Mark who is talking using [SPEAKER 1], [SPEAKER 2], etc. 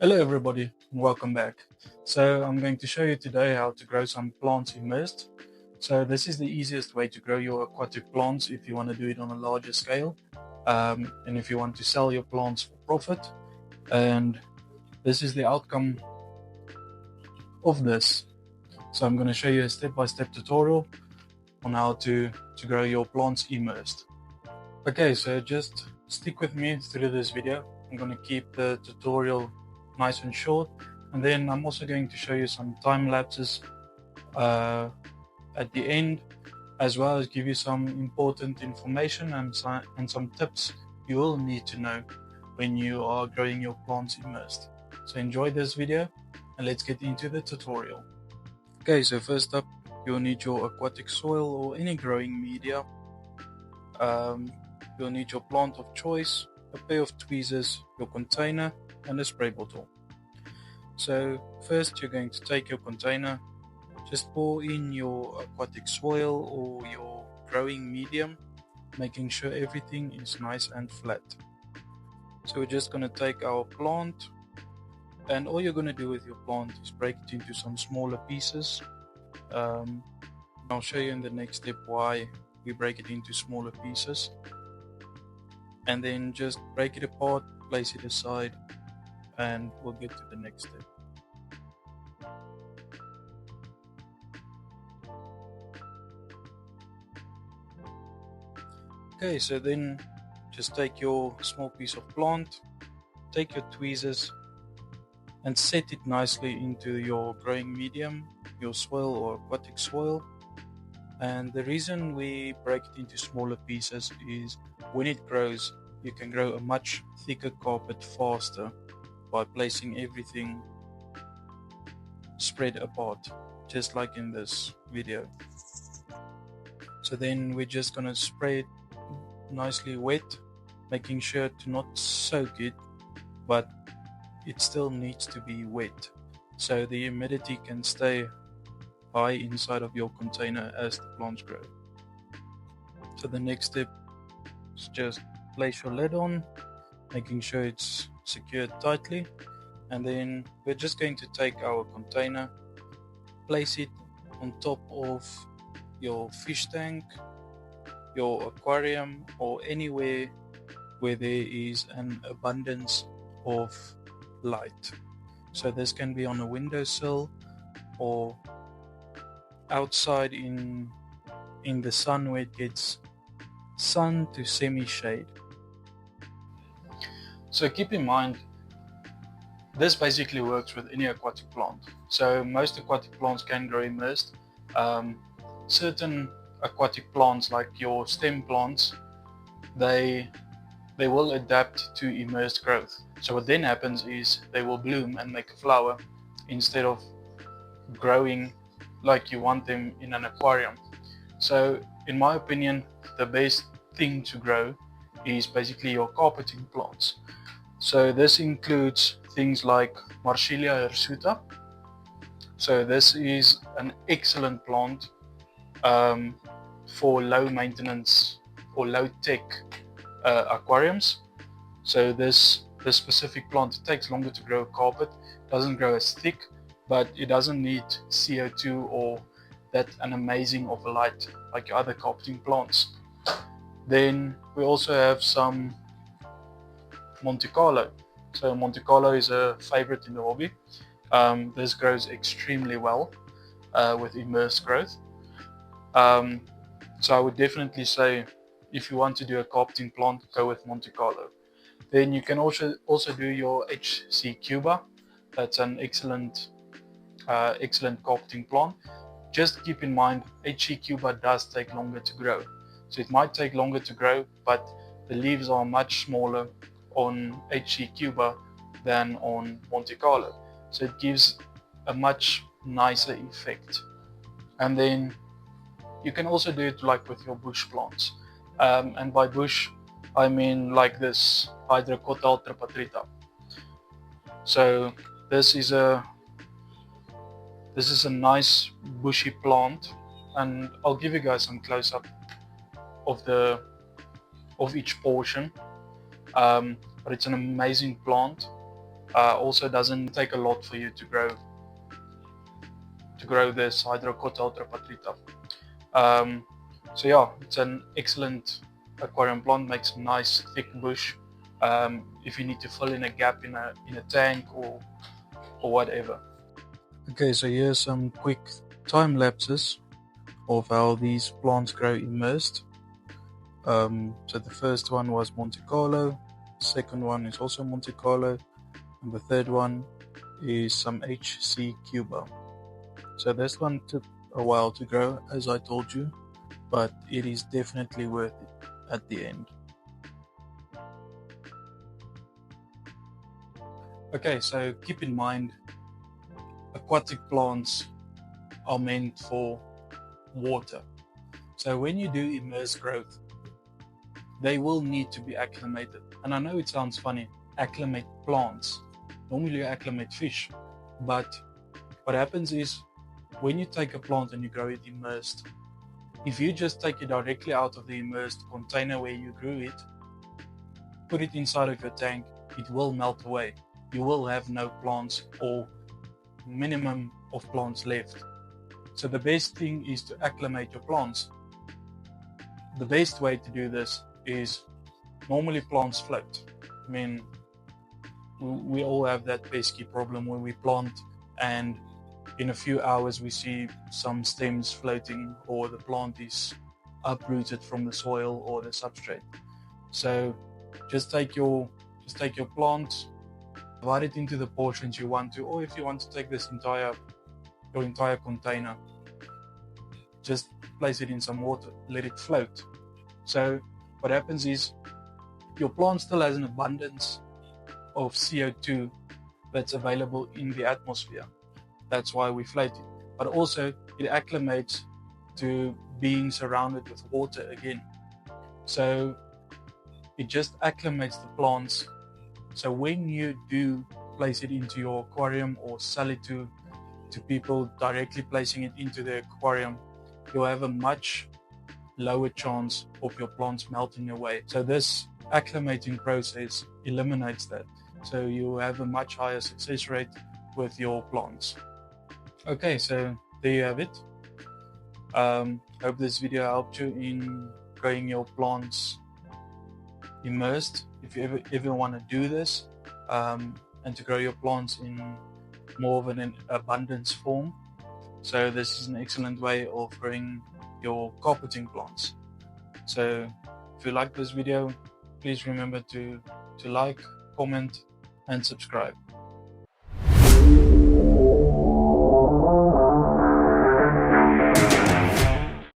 [SPEAKER 1] Hello everybody, and welcome back. So I'm going to show you today how to grow some plants immersed. So this is the easiest way to grow your aquatic plants if you want to do it on a larger scale, and if you want to sell your plants for profit. And this is the outcome of this. So I'm going to show you a step-by-step tutorial on how to grow your plants immersed. Okay, so just stick with me through this video. I'm going to keep the tutorial nice and short, and then I'm also going to show you some time lapses at the end, as well as give you some important information and some tips you will need to know when you are growing your plants immersed. So enjoy this video and let's get into the tutorial. Okay, so first up you'll need your aquatic soil or any growing media. You'll need your plant of choice, a pair of tweezers, your container, and a spray bottle. So first you're going to take your container, just pour in your aquatic soil or your growing medium, making sure everything is nice and flat. So we're just going to take our plant, and all you're going to do with your plant is break it into some smaller pieces. I'll show you in the next step why we break it into smaller pieces. And then just break it apart, place it aside, and we'll get to the next step. Okay, so then just take your small piece of plant, take your tweezers, and set it nicely into your growing medium, your soil or aquatic soil. And the reason we break it into smaller pieces is when it grows, you can grow a much thicker carpet faster by placing everything spread apart, just like in this video. So then we're just going to spray it nicely wet, making sure to not soak it, but it still needs to be wet, so the humidity can stay high inside of your container as the plants grow. So the next step is just place your lid on, making sure it's secured tightly, and then we're just going to take our container, place it on top of your fish tank, your aquarium, or anywhere where there is an abundance of light. So this can be on a windowsill or outside in the sun where it gets sun to semi-shade. So keep in mind, this basically works with any aquatic plant. So most aquatic plants can grow immersed. Certain aquatic plants, like your stem plants, they will adapt to immersed growth. So what then happens is they will bloom and make a flower instead of growing like you want them in an aquarium. So in my opinion, the best thing to grow is basically your carpeting plants. So this includes things like Marsilia hirsuta. So this is an excellent plant for low maintenance or low tech aquariums. So this specific plant, it takes longer to grow a carpet, doesn't grow as thick, but it doesn't need CO2 or that an amazing of a light like your other carpeting plants. Then we also have some Monte Carlo. So Monte Carlo is a favorite in the hobby. This grows extremely well with immersed growth. So I would definitely say, if you want to do a carpeting plant, go with Monte Carlo. Then you can also do your HC Cuba. That's an excellent carpeting plant. Just keep in mind, HC Cuba does take longer to grow. So it might take longer to grow, but the leaves are much smaller on HC Cuba than on Monte Carlo. So it gives a much nicer effect. And then you can also do it like with your bush plants. And by bush, I mean like this Hydrocotta tripatrita. So this is a nice bushy plant, and I'll give you guys some close-up of each portion. But it's an amazing plant, Also doesn't take a lot for you to grow this Hydrocotta patrita. So yeah, it's an excellent aquarium plant, makes a nice thick bush. If you need to fill in a gap in a tank or whatever. Okay, so here's some quick time lapses of how these plants grow immersed. So the first one was Monte Carlo, second one is also Monte Carlo, and the third one is some HC Cuba. So this one took a while to grow, as I told you, but it is definitely worth it at the end. Okay, so keep in mind, aquatic plants are meant for water. So when you do immersed growth, they will need to be acclimated. And I know it sounds funny, acclimate plants. Normally you acclimate fish, but what happens is when you take a plant and you grow it immersed, if you just take it directly out of the immersed container where you grew it, put it inside of your tank, it will melt away. You will have no plants or minimum of plants left. So the best thing is to acclimate your plants. The best way to do this is normally plants float. I mean, we all have that pesky problem where we plant and in a few hours we see some stems floating or the plant is uprooted from the soil or the substrate. So just take your plant, divide it into the portions you want to, or if you want to take this your entire container, just place it in some water, let it float. So what happens is your plant still has an abundance of CO2 that's available in the atmosphere. That's why we float it. But also it acclimates to being surrounded with water again. So it just acclimates the plants. So when you do place it into your aquarium or sell it to people directly placing it into the aquarium, you'll have a much lower chance of your plants melting away. So this acclimating process eliminates that. So you have a much higher success rate with your plants. Okay, so there you have it. Hope this video helped you in growing your plants immersed. If you ever want to do this and to grow your plants in more of an abundance form, so this is an excellent way of growing your carpeting plants. So if you like this video, please remember to like, comment and subscribe.